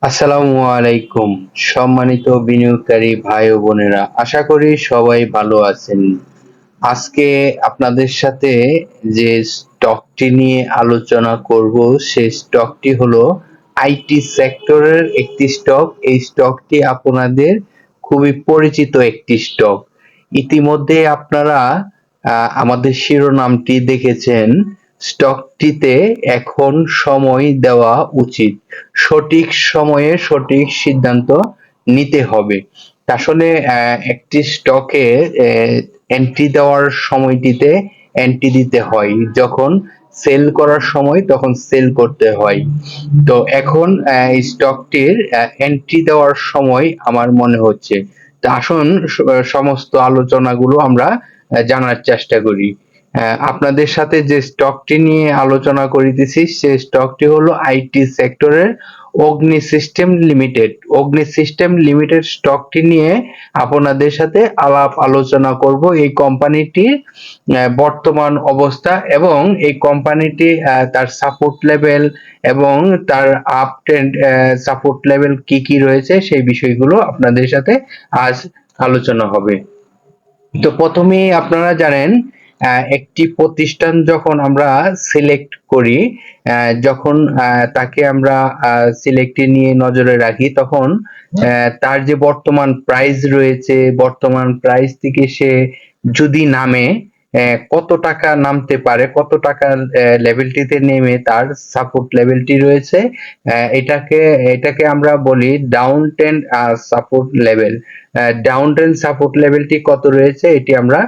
আসসালামু আলাইকুম। সম্মানিত বিনিয়োগকারী ভাই ও বোনেরা, আশা করি সবাই ভালো আছেন। আজকে আপনাদের সাথে যে স্টকটি নিয়ে আলোচনা করব সেই স্টকটি হলো আইটি সেক্টরের একটি স্টক। এই স্টকটি আপনাদের খুবই পরিচিত একটি স্টক। ইতিমধ্যে আপনারা আমাদের শিরোনামটি দেখেছেন। স্টকটিতে এখন সময় দেওয়া উচিত, সঠিক সময়ে সঠিক সিদ্ধান্ত নিতে হবে। আসলে একটি স্টকে এন্ট্রি দেওয়ার সময়টিতে এন্ট্রি দিতে হয়, যখন সেল করার সময় তখন সেল করতে হয়। তো এখন এই স্টকটির এন্ট্রি দেওয়ার সময় আমার মনে হচ্ছে। তা আসুন সমস্ত আলোচনাগুলো আমরা জানার চেষ্টা করি। আপনাদের সাথে যে স্টকটি নিয়ে আলোচনা করিতেছি সেই স্টকটি হলো আইটি সেক্টরের অগ্নি সিস্টেম লিমিটেড। অগ্নি সিস্টেম লিমিটেড স্টকটি নিয়ে আপনাদের সাথে আলাপ আলোচনা করব। এই কোম্পানিটির বর্তমান অবস্থা এবং এই কোম্পানিটি তার সাপোর্ট লেভেল এবং তার আপ ট্রেন্ড সাপোর্ট লেভেল কি কি রয়েছে সেই বিষয়গুলো আপনাদের সাথে আজ আলোচনা হবে। তো প্রথমেই আপনারা জানেন, একটি প্রতিষ্ঠান যখন আমরা সিলেক্ট করি, যখন তাকে আমরা সিলেক্টে নিয়ে নজরে রাখি, তখন তার যে বর্তমান প্রাইস রয়েছে, বর্তমান প্রাইস থেকে সে যদি নামে, কত টাকা নামতে পারে, কত টাকার লেভেলটিতে নেমে তার সাপোর্ট লেভেলটি রয়েছে, এটাকে এটাকে আমরা বলি down trend support level. Down trend support লেভেলটি কত রয়েছে এটি আমরা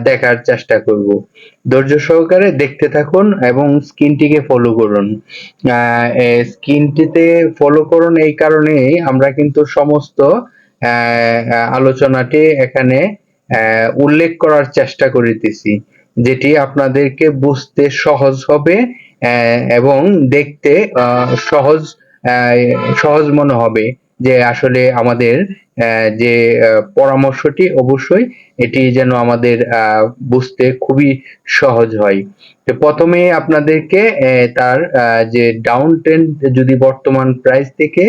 দেখার চেষ্টা করব। ধৈর্য সহকারে দেখতে থাকুন এবং স্ক্রিনটিকে ফলো করুন। স্ক্রিনটিতে ফলো করুন এই কারণেই আমরা কিন্তু সমস্ত আলোচনাটি এখানে উল্লেখ করার চেষ্টা করিতেছি, যেটি আপনাদেরকে বুঝতে সহজ হবে এবং দেখতে সহজ সহজ মনে হবে, যে আসলে আমাদের যে পরামর্শটি অবশ্যই এটি যেন আমাদের বুঝতে খুবই সহজ হয়। তো প্রথমে আপনাদেরকে তার যে ডাউন ট্রেন্ড, যদি বর্তমান প্রাইস থেকে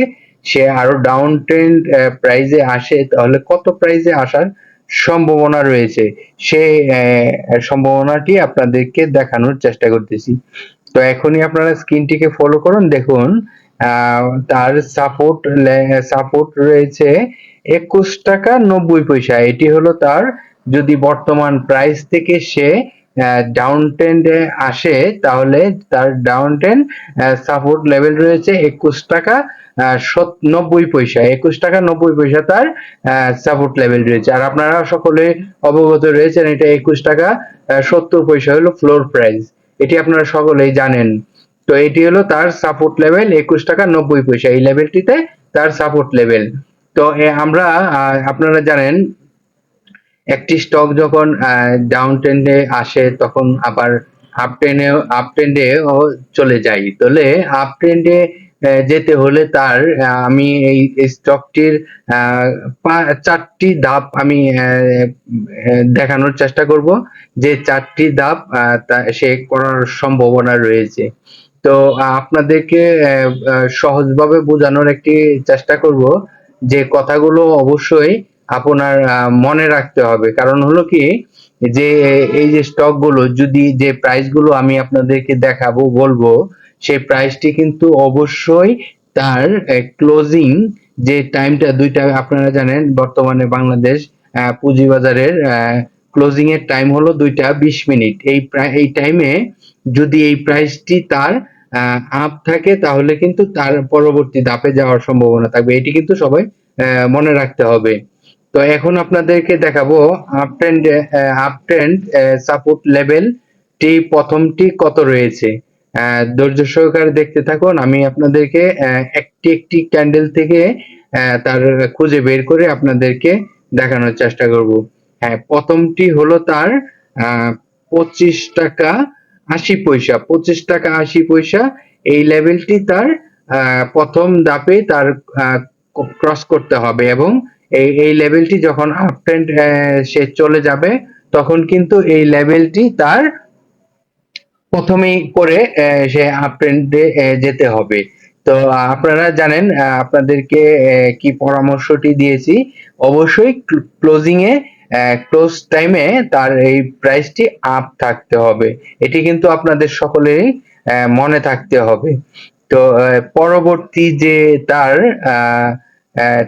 সে আরো ডাউন ট্রেন্ড প্রাইজে আসে, তাহলে কত প্রাইজে আসার সম্ভাবনা রয়েছে সেই সম্ভাবনাটি আপনাদেরকে দেখানোর চেষ্টা করতেছি। তো এখনই আপনারা স্ক্রিনটিকে ফলো করুন। দেখুন, তার সাপোর্ট রয়েছে 21 টাকা 90 পয়সা। এটি হলো তার, যদি বর্তমান প্রাইস থেকে সে ডাউন ট্রেন্ডে আসে, তাহলে তার ডাউন ট্রেন্ড সাপোর্ট লেভেল রয়েছে 21 টাকা 90 পয়সা। 21 টাকা 90 পয়সা তার সাপোর্ট লেভেল রয়েছে। আর আপনারা সকলে অবগত রয়েছেন, এটা 21 টাকা 70 পয়সা হলো ফ্লোর প্রাইস। এটি আপনারা সকলেই জানেন। তো এটি হলো তার সাপোর্ট লেভেল 21 টাকা 90 পয়সা। এই লেভেলটিতে তার সাপোর্ট লেভেল। তো আমরা আপনারা জানেন, একটি স্টক যখন ডাউন ট্রেন্ডে আসে তখন আবার আপ ট্রেন্ডেও চলে যায়। তাহলে আপ ট্রেন্ডে যেতে হলে তার আমি এই স্টকটির চারটি ধাপ আমি দেখানোর চেষ্টা করব, যে চারটি ধাপ সে করার সম্ভাবনা রয়েছে। তো আপনাদেরকে সহজভাবে বোঝানোর একটি চেষ্টা করব, যে কথাগুলো অবশ্যই আপনার মনে রাখতে হবে। কারণ হলো কি, যে এই যে স্টক গুলো, যদি যে প্রাইস গুলো আমি আপনাদেরকে দেখাবো বলবো, সেই প্রাইসটি কিন্তু অবশ্যই তার ক্লোজিং যে টাইমটা, দুইটা আপনারা জানেন বর্তমানে বাংলাদেশ পুঁজিবাজারের ক্লোজিং এর টাইম হলো 2টা 20 মিনিট। এই টাইমে যদি এই প্রাইসটি তার আপ থাকে, তাহলে কিন্তু তার পরবর্তী ধাপে যাওয়ার সম্ভাবনা থাকবে। এটি কিন্তু সবাই মনে রাখতে হবে। তো এখন আপনাদেরকে দেখাবো আপ ট্রেন্ড সাপোর্ট লেভেল টি প্রথমটি কত রয়েছে। ধৈর্য সহকারে দেখতে থাকুন। আমি আপনাদেরকে একটি একটি ক্যান্ডেল থেকে তার খুঁজে বের করে আপনাদেরকে দেখানোর চেষ্টা করব। হ্যাঁ, প্রথমটি হলো তার 25 টাকা 80 পয়সা। 25 টাকা 80 পয়সা এই লেভেলটি তার প্রথম ধাপে তার ক্রস করতে হবে, এবং এই লেভেলটি যখন আপ ট্রেন্ড সে চলে যাবে, তখন কিন্তু এই লেভেলটি তার প্রথমেই করে সে আপ ট্রেন্ডে যেতে হবে। তো তো আপনারা জানেন আপনাদেরকে কি পরামর্শটি দিয়েছি, অবশ্যই ক্লোজিং এ ক্লোজ টাইমে তার এই প্রাইসটি আপ থাকতে হবে, এটি কিন্তু আপনাদের সকলেরই মনে থাকতে হবে। তো পরবর্তী যে তার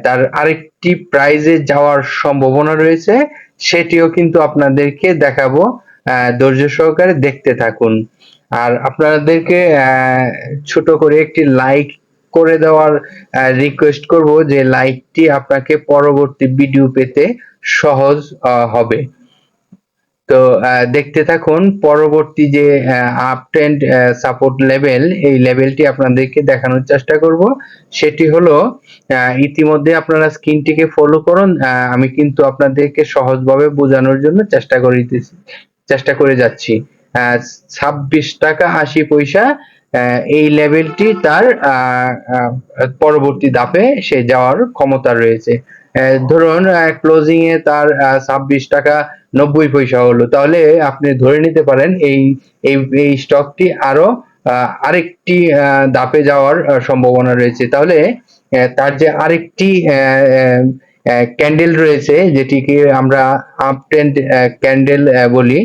তার আরেকটি প্রাইজে যাওয়ার সম্ভাবনা রয়েছে, সেটিও কিন্তু আপনাদেরকে দেখাবো, ধৈর্য সহকারে দেখতে থাকুন। আর আপনাদেরকে ছোট করে একটি লাইক করে দেওয়ার রিকোয়েস্ট করব, যে লাইকটি আপনাকে পরবর্তী ভিডিও পেতে সহজ হবে। তো দেখতে থাকুন পরবর্তী যে আপ ট্রেন্ড সাপোর্ট লেভেল, এই লেভেলটি আপনাদেরকে দেখানোর চেষ্টা করব। সেটি হলো, ইতিমধ্যে আপনারা স্ক্রিনটিকে ফলো করুন, আমি কিন্তু আপনাদেরকে সহজভাবে বোঝানোর জন্য চেষ্টা করে যাচ্ছি। 26 টাকা 80 পয়সা এই লেভেলটি তার পরবর্তী ধাপে সে যাওয়ার ক্ষমতা রয়েছে। ধরুন ক্লোজিং এ তার 26 টাকা 90 পয়সা হলো, তাহলে আপনি ধরে নিতে পারেন এই স্টকটি আরো আরেকটি ধাপে যাওয়ার সম্ভাবনা রয়েছে। তাহলে তার যে আরেকটি ক্যান্ডেল রয়েছে, যেটিকে আমরা আপ ট্রেন্ড ক্যান্ডেল বলি,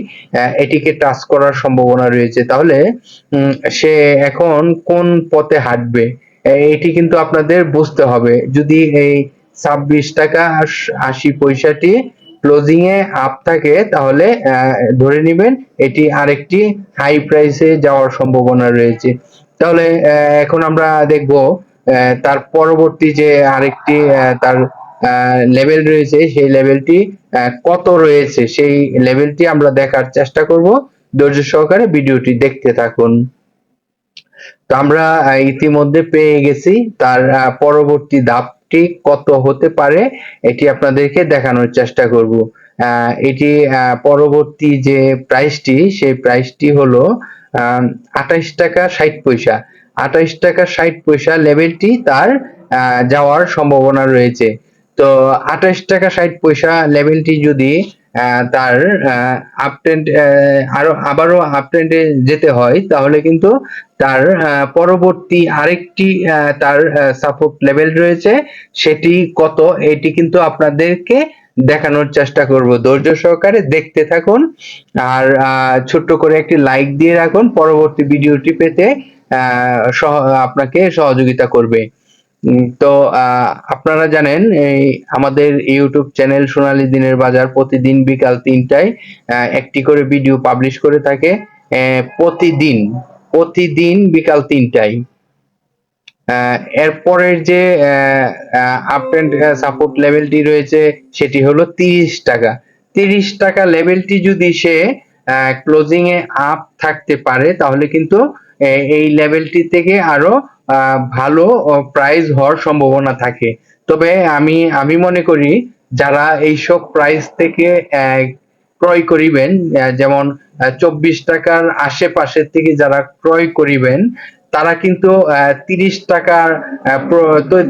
এটিকে টাচ করার সম্ভাবনা রয়েছে। তাহলে সে এখন কোন পথে হাঁটবে, এটি কিন্তু আপনাদের বুঝতে হবে। যদি এই 26 টাকা 80 পয়সাটি ক্লোজিং এ আপ থাকে, তাহলে ধরে নেবেন এটি আরেকটি হাই প্রাইসে যাওয়ার সম্ভাবনা রয়েছে। তাহলে এখন আমরা দেখব তার পরবর্তী যে আরেকটি তার লেভেল রয়েছে, সেই লেভেলটি কত রয়েছে, সেই লেভেলটি আমরা দেখার চেষ্টা করব। ধৈর্য সহকারে ভিডিওটি দেখতে থাকুন। তো আমরা ইতিমধ্যে পেয়ে গেছি তার পরবর্তী ধাপটি কত হতে পারে, এটি আপনাদেরকে দেখানোর চেষ্টা করব। এটি পরবর্তী যে প্রাইসটি, সেই প্রাইসটি হলো 28 টাকা 60 পয়সা। 28 টাকা 60 পয়সা লেভেলটি তার যাওয়ার সম্ভাবনা রয়েছে। তো 28 টাকা 60 পয়সা লেভেলটি যদি তার আপট্রেন্ড আবারও আপট্রেন্ডে যেতে হয়, তাহলে কিন্তু তার পরবর্তী আরেকটি তার সাপোর্ট লেভেল রয়েছে, সেটি কত, এটি কিন্তু আপনাদেরকে দেখানোর চেষ্টা করব। ধৈর্য সহকারে দেখতে থাকুন, আর ছোট্ট করে একটি লাইক দিয়ে রাখুন, পরবর্তী ভিডিওটি পেতে আপনাকে সহযোগিতা করবে। তো আপনারা জানেন এই আমাদের ইউটিউব চ্যানেল সোনালী দিনের বাজার প্রতিদিন বিকাল 3টায় একটি করে ভিডিও পাবলিশ করে থাকে, প্রতিদিন বিকাল 3টায়। এরপরের যে আপট্রেন্ড সাপোর্ট লেভেলটি রয়েছে, সেটি হলো 30 টাকা। 30 টাকা লেভেলটি যদি সে ক্লোজিং এ আপ থাকতে পারে, তাহলে কিন্তু এই লেভেলটি থেকে আরো ভালো প্রাইস হওয়ার সম্ভাবনা থাকে। তবে আমি মনে করি যারা এইসব প্রাইস থেকে ক্রয় করিবেন, যেমন 24 টাকার আশেপাশে থেকে যারা ক্রয় করিবেন, তারা কিন্তু 30 টাকার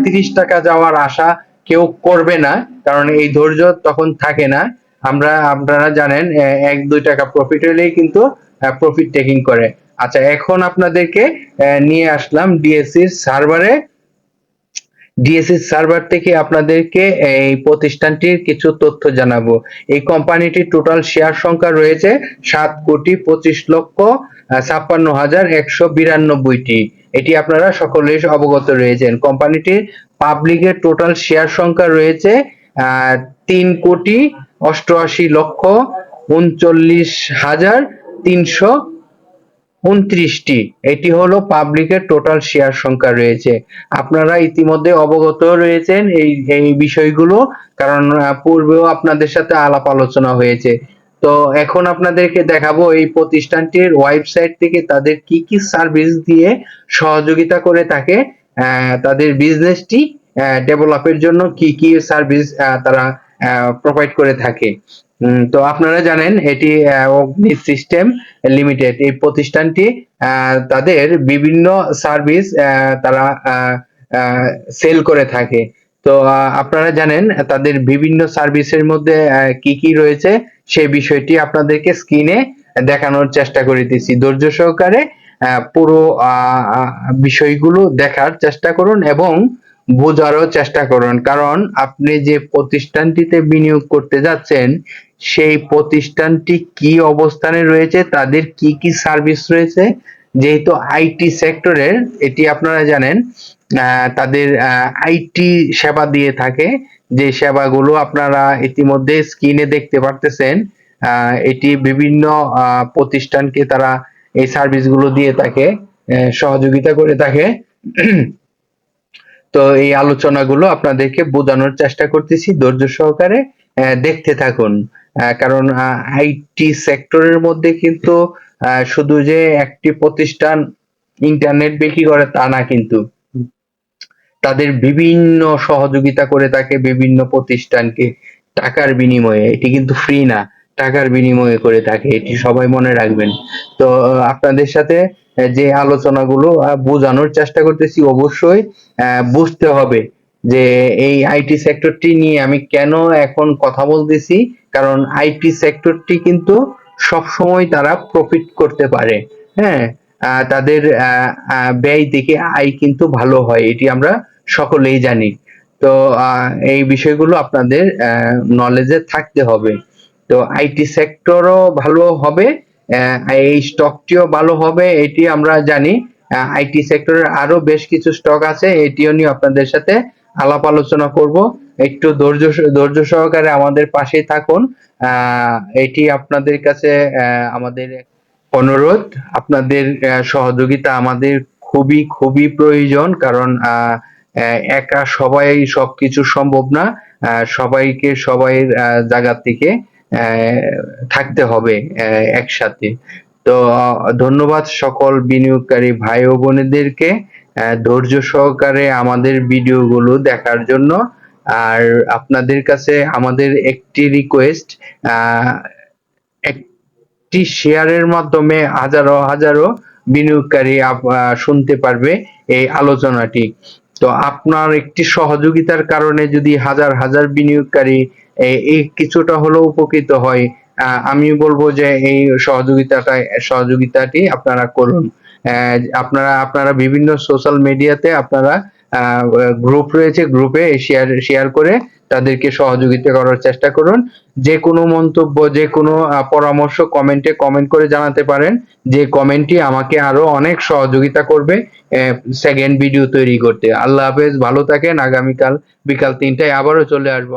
30 টাকা যাওয়ার আশা কেউ করবে না, কারণ এই ধৈর্য তখন থাকে না। আপনারা জানেন 1-2 টাকা প্রফিট হলেই কিন্তু প্রফিট টেকিং করে। আচ্ছা, এখন আপনাদেরকে নিয়ে আসলাম ডিএসসি সার্ভার থেকে আপনাদেরকে এই প্রতিষ্ঠানটির কিছু তথ্য জানাবো। এই কোম্পানিটির টোটাল শেয়ার সংখ্যা রয়েছে 7,55,192টি। এটি আপনারা সকলেই অবগত রয়েছেন। কোম্পানিটির পাবলিকের টোটাল শেয়ার সংখ্যা রয়েছে 3,88,39,329টি। এটি হলো পাবলিকের টোটাল শেয়ার সংখ্যা রয়েছে। আপনারা ইতিমধ্যে অবগত রয়েছেন এই বিষয়গুলো, কারণ পূর্বেও আপনাদের সাথে আলাপ আলোচনা হয়েছে। তো এখন আপনাদেরকে দেখাবো এই প্রতিষ্ঠানটির ওয়েবসাইট থেকে তাদের কি কি সার্ভিস দিয়ে সহযোগিতা করে থাকে, তাদের বিজনেসটি ডেভেলপের জন্য কি কি সার্ভিস তারা প্রোভাইড করে থাকে। তো আপনারা জানেন এটি অগ্নি সিস্টেম লিমিটেড, এই প্রতিষ্ঠানটি তাদের বিভিন্ন সার্ভিস তারা সেল করে থাকে। তো আপনারা জানেন তাদের বিভিন্ন সার্ভিসের মধ্যে কি কি রয়েছে, সেই বিষয়টি আপনাদেরকে স্ক্রিনে দেখানোর চেষ্টা করিতেছি। ধৈর্য সহকারে পুরো বিষয়গুলো দেখার চেষ্টা করুন এবং বোঝারও চেষ্টা করুন, কারণ আপনি যে প্রতিষ্ঠানটিতে বিনিয়োগ করতে যাচ্ছেন সেই প্রতিষ্ঠানটি কি অবস্থানে রয়েছে, তাদের কি কি সার্ভিস রয়েছে। যেহেতু আইটি সেক্টরের, এটি আপনারা জানেন, তাদের আইটি সেবা দিয়ে থাকে, যে সেবাগুলো আপনারা ইতিমধ্যে স্ক্রিনে দেখতে পারতেছেন। এটি বিভিন্ন প্রতিষ্ঠানকে তারা এই সার্ভিসগুলো দিয়ে থাকে, সহযোগিতা করে থাকে। তো এই আলোচনাগুলো আপনাদেরকে বোঝানোর চেষ্টা করতেছি, ধৈর্য সহকারে দেখতে থাকুন। কারণ আইটি সেক্টরের মধ্যে কিন্তু শুধু যে একটি প্রতিষ্ঠান ইন্টারনেট বিক্রি করে তা না, কিন্তু তাদের বিভিন্ন সহযোগিতা করে থাকে বিভিন্ন প্রতিষ্ঠানকে টাকার বিনিময়ে। এটি কিন্তু ফ্রি না, টাকার বিনিময়ে করে থাকে, এটি সবাই মনে রাখবেন। তো আপনাদের সাথে যে আলোচনাগুলো বোঝানোর চেষ্টা করতেছি, অবশ্যই বুঝতে হবে যে এই আইটি সেক্টরটি নিয়ে আমি কেন এখন কথা বলতেছি। কারণ আইটি সেক্টরটি কিন্তু সবসময় তারা প্রফিট করতে পারে। হ্যাঁ, তাদের ব্যয় থেকে আয় কিন্তু ভালো হয়, এটি আমরা সকলেই জানি। তো এই বিষয়গুলো আপনাদের নলেজে থাকতে হবে। তো আইটি সেক্টরও ভালো হবে, এই স্টকটিও ভালো হবে, এটি আমরা জানি। আইটি সেক্টরের আরো বেশ কিছু স্টক আছে, এটিও নিয়ে আপনাদের সাথে আলাপ আলোচনা করব। একটু ধৈর্য সহকারে আমাদের পাশেই থাকুন। এটি আপনাদের কাছে আমাদের অনুরোধ। আপনাদের সহযোগিতা আমাদের খুবই খুবই প্রয়োজন, কারণ একা সবাই সবকিছু সম্ভব না। সবাইকে সবাই জায়গা থেকে থাকতে হবে একসাথে। তো ধন্যবাদ সকল বিনিয়োগকারী ভাই ও বোনেদেরকে ধৈর্য সহকারে আমাদের ভিডিওগুলো দেখার জন্য। আর আপনাদের কাছে আমাদের একটি রিকোয়েস্ট, একটি শেয়ারের মাধ্যমে হাজারো হাজারো বিনিয়োগকারী শুনতে পারবে এই আলোচনাটি। তো আপনার একটি সহযোগিতার কারণে যদি হাজার হাজার বিনিয়োগকারী এই কিছুটা হলেও উপকৃত হয়, আমি বলবো যে এই সহযোগিতাটি আপনারা করুন। আপনারা বিভিন্ন সোশ্যাল মিডিয়াতে আপনারা গ্রুপ রয়েছে, গ্রুপে শেয়ার করে তাদেরকে সহযোগিতা করার চেষ্টা করুন। যে কোনো মন্তব্য, যে কোনো পরামর্শ কমেন্ট করে জানাতে পারেন, যে কমেন্টটি আমাকে আরো অনেক সহযোগিতা করবে সেকেন্ড ভিডিও তৈরি করতে। আল্লাহ হাফেজ, ভালো থাকেন। আগামীকাল বিকাল 3টায় আবারও চলে আসবো।